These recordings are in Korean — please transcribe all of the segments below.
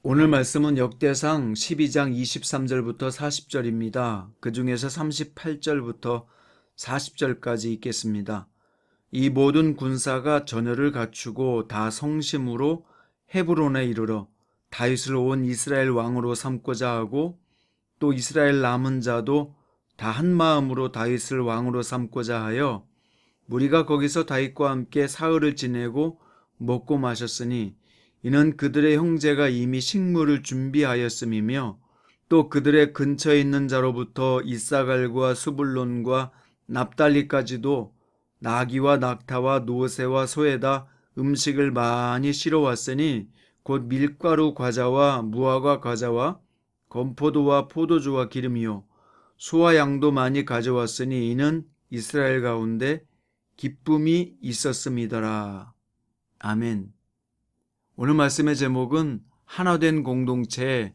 오늘 말씀은 역대상 12장 23절부터 40절입니다. 그 중에서 38절부터 40절까지 읽겠습니다. 이 모든 군사가 전열을 갖추고 다 성심으로 헤브론에 이르러 다윗을 온 이스라엘 왕으로 삼고자 하고 또 이스라엘 남은 자도 다 한 마음으로 다윗을 왕으로 삼고자 하여 무리가 거기서 다윗과 함께 사흘을 지내고 먹고 마셨으니 이는 그들의 형제가 이미 식물을 준비하였음이며 또 그들의 근처에 있는 자로부터 이사갈과 스불론과 납달리까지도 나귀와 낙타와 노새와 소에다 음식을 많이 실어왔으니 곧 밀가루 과자와 무화과 과자와 건포도와 포도주와 기름이요 소와 양도 많이 가져왔으니 이는 이스라엘 가운데 기쁨이 있었음이더라. 아멘. 오늘 말씀의 제목은 하나된 공동체에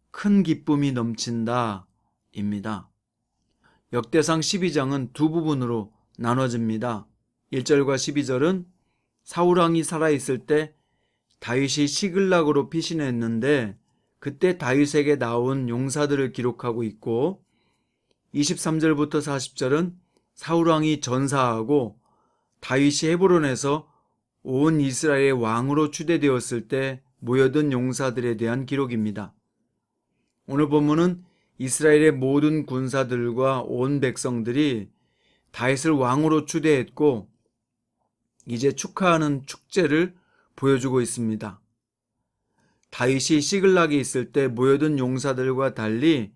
큰 기쁨이 넘친다 입니다. 역대상 12장은 두 부분으로 나눠집니다. 1절과 12절은 사울왕이 살아있을 때 다윗이 시글락으로 피신했는데 그때 다윗에게 나온 용사들을 기록하고 있고 23절부터 40절은 사울왕이 전사하고 다윗이 헤브론에서 온 이스라엘의 왕으로 추대되었을 때 모여든 용사들에 대한 기록입니다. 오늘 본문은 이스라엘의 모든 군사들과 온 백성들이 다윗을 왕으로 추대했고 이제 축하하는 축제를 보여주고 있습니다. 다윗이 시글락에 있을 때 모여든 용사들과 달리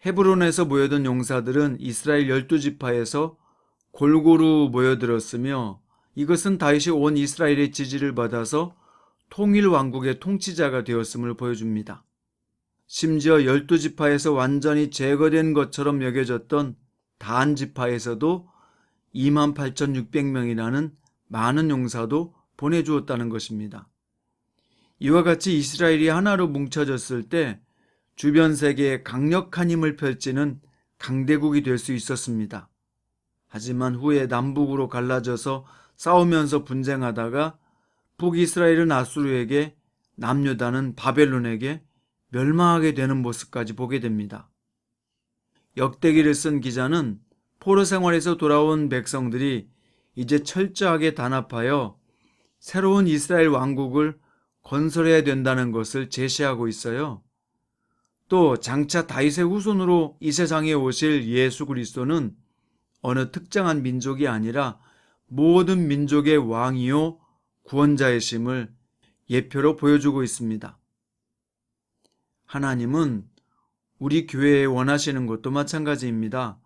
헤브론에서 모여든 용사들은 이스라엘 12지파에서 골고루 모여들었으며 이것은 다윗이 온 이스라엘의 지지를 받아서 통일 왕국의 통치자가 되었음을 보여줍니다. 심지어 12지파에서 완전히 제거된 것처럼 여겨졌던 단 지파에서도 28,600명이라는 많은 용사도 보내주었다는 것입니다. 이와 같이 이스라엘이 하나로 뭉쳐졌을 때 주변 세계에 강력한 힘을 펼치는 강대국이 될 수 있었습니다. 하지만 후에 남북으로 갈라져서 싸우면서 분쟁하다가 북이스라엘은 아수르에게, 남유다는 바벨론에게 멸망하게 되는 모습까지 보게 됩니다. 역대기를 쓴 기자는 포로 생활에서 돌아온 백성들이 이제 철저하게 단합하여 새로운 이스라엘 왕국을 건설해야 된다는 것을 제시하고 있어요. 또 장차 다윗의 후손으로 이 세상에 오실 예수 그리스도는 어느 특정한 민족이 아니라 모든 민족의 왕이요 구원자이심을 예표로 보여주고 있습니다. 하나님은 우리 교회에 원하시는 것도 마찬가지입니다.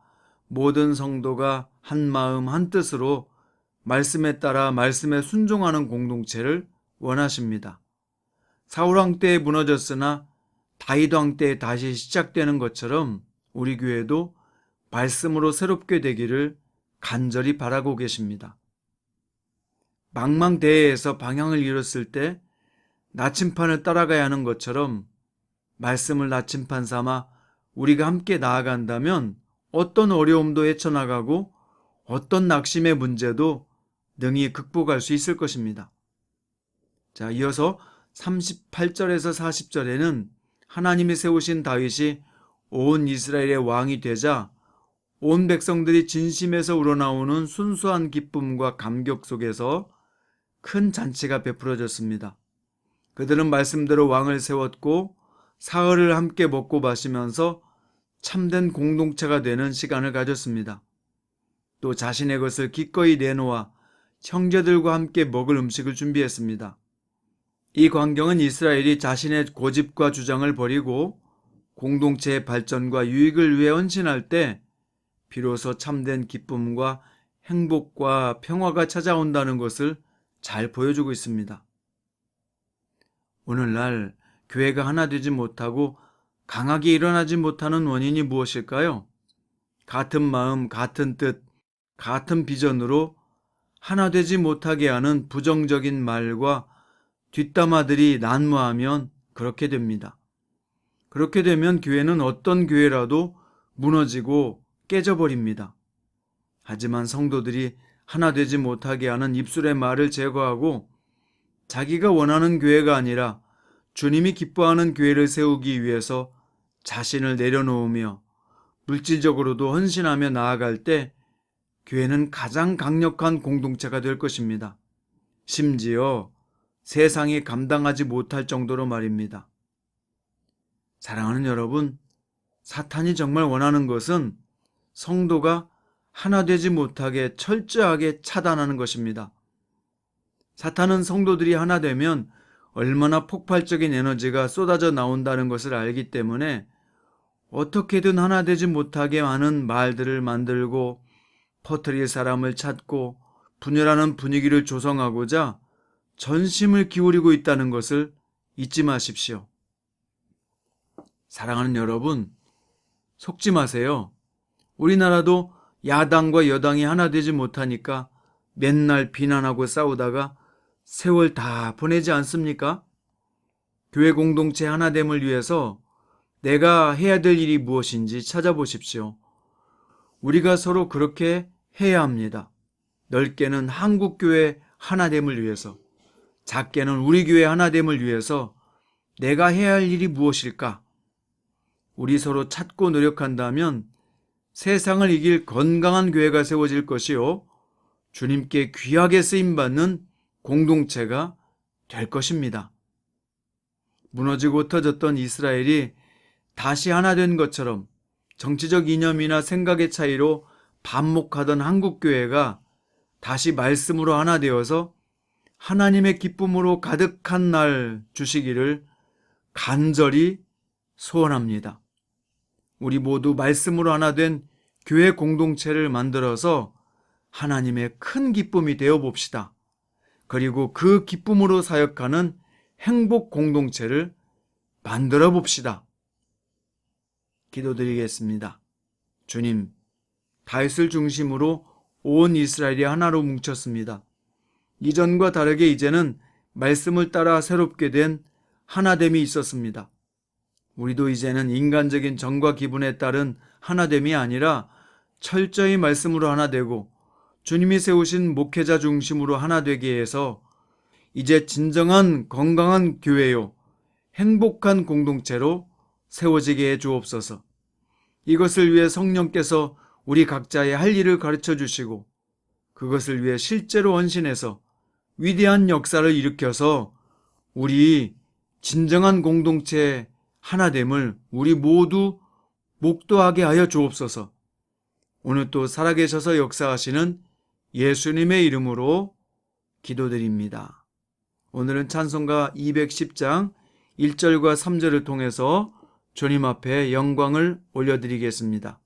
모든 성도가 한 마음 한 뜻으로 말씀에 따라 말씀에 순종하는 공동체를 원하십니다. 사울왕 때에 무너졌으나 다윗왕 때에 다시 시작되는 것처럼 우리 교회도 말씀으로 새롭게 되기를 간절히 바라고 계십니다. 망망대해에서 방향을 잃었을 때 나침판을 따라가야 하는 것처럼 말씀을 나침판 삼아 우리가 함께 나아간다면 어떤 어려움도 헤쳐나가고 어떤 낙심의 문제도 능히 극복할 수 있을 것입니다. 자, 이어서 38절에서 40절에는 하나님이 세우신 다윗이 온 이스라엘의 왕이 되자 온 백성들이 진심에서 우러나오는 순수한 기쁨과 감격 속에서 큰 잔치가 베풀어졌습니다. 그들은 말씀대로 왕을 세웠고 사흘을 함께 먹고 마시면서 참된 공동체가 되는 시간을 가졌습니다. 또 자신의 것을 기꺼이 내놓아 형제들과 함께 먹을 음식을 준비했습니다. 이 광경은 이스라엘이 자신의 고집과 주장을 버리고 공동체의 발전과 유익을 위해 헌신할 때 비로소 참된 기쁨과 행복과 평화가 찾아온다는 것을 잘 보여주고 있습니다. 오늘날 교회가 하나 되지 못하고 강하게 일어나지 못하는 원인이 무엇일까요? 같은 마음, 같은 뜻, 같은 비전으로 하나 되지 못하게 하는 부정적인 말과 뒷담화들이 난무하면 그렇게 됩니다. 그렇게 되면 교회는 어떤 교회라도 무너지고 깨져버립니다. 하지만 성도들이 하나 되지 못하게 하는 입술의 말을 제거하고 자기가 원하는 교회가 아니라 주님이 기뻐하는 교회를 세우기 위해서 자신을 내려놓으며 물질적으로도 헌신하며 나아갈 때 교회는 가장 강력한 공동체가 될 것입니다. 심지어 세상이 감당하지 못할 정도로 말입니다. 사랑하는 여러분, 사탄이 정말 원하는 것은 성도가 하나 되지 못하게 철저하게 차단하는 것입니다. 사탄은 성도들이 하나 되면 얼마나 폭발적인 에너지가 쏟아져 나온다는 것을 알기 때문에 어떻게든 하나 되지 못하게 하는 말들을 만들고 퍼뜨릴 사람을 찾고 분열하는 분위기를 조성하고자 전심을 기울이고 있다는 것을 잊지 마십시오. 사랑하는 여러분, 속지 마세요. 우리나라도 야당과 여당이 하나 되지 못하니까 맨날 비난하고 싸우다가 세월 다 보내지 않습니까? 교회 공동체 하나됨을 위해서 내가 해야 될 일이 무엇인지 찾아보십시오. 우리가 서로 그렇게 해야 합니다. 넓게는 한국교회 하나됨을 위해서, 작게는 우리 교회 하나됨을 위해서 내가 해야 할 일이 무엇일까? 우리 서로 찾고 노력한다면 세상을 이길 건강한 교회가 세워질 것이요, 주님께 귀하게 쓰임받는 공동체가 될 것입니다. 무너지고 흩어졌던 이스라엘이 다시 하나 된 것처럼 정치적 이념이나 생각의 차이로 반목하던 한국교회가 다시 말씀으로 하나 되어서 하나님의 기쁨으로 가득한 날 주시기를 간절히 소원합니다. 우리 모두 말씀으로 하나 된 교회 공동체를 만들어서 하나님의 큰 기쁨이 되어 봅시다. 그리고 그 기쁨으로 사역하는 행복 공동체를 만들어 봅시다. 기도드리겠습니다. 주님, 다윗을 중심으로 온 이스라엘이 하나로 뭉쳤습니다. 이전과 다르게 이제는 말씀을 따라 새롭게 된 하나됨이 있었습니다. 우리도 이제는 인간적인 정과 기분에 따른 하나됨이 아니라 철저히 말씀으로 하나 되고 주님이 세우신 목회자 중심으로 하나 되게 해서 이제 진정한 건강한 교회요, 행복한 공동체로 세워지게 해 주옵소서. 이것을 위해 성령께서 우리 각자의 할 일을 가르쳐 주시고 그것을 위해 실제로 헌신해서 위대한 역사를 일으켜서 우리 진정한 공동체 하나됨을 우리 모두 목도하게 하여 주옵소서. 오늘 또 살아계셔서 역사하시는 예수님의 이름으로 기도드립니다. 오늘은 찬송가 210장 1절과 3절을 통해서 주님 앞에 영광을 올려드리겠습니다.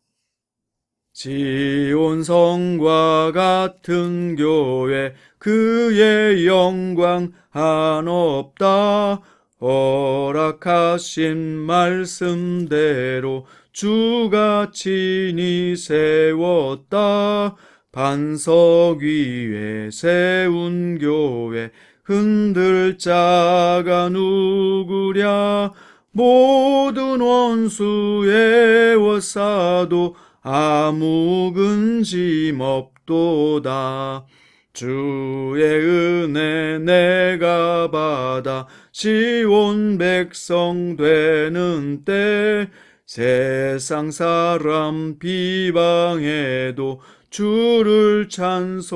지온성과 같은 교회 그의 영광 한없다. 허락하신 말씀대로 주가 친히 세웠다. 반석 위에 세운 교회 흔들 자가 누구랴. 모든 원수 애워싸도 아무 근심 없도다. 주의 은혜 내가 받아 시온 백성 되는 때 세상 사람 비방해도 주를 찬송하리라.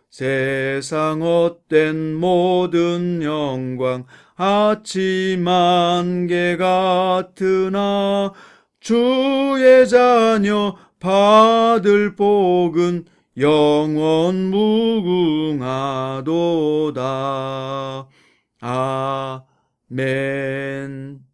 세상 헛된 모든 영광 아침 안개 같으나 주의 자녀 받을 복은 영원 무궁하도다. 아멘.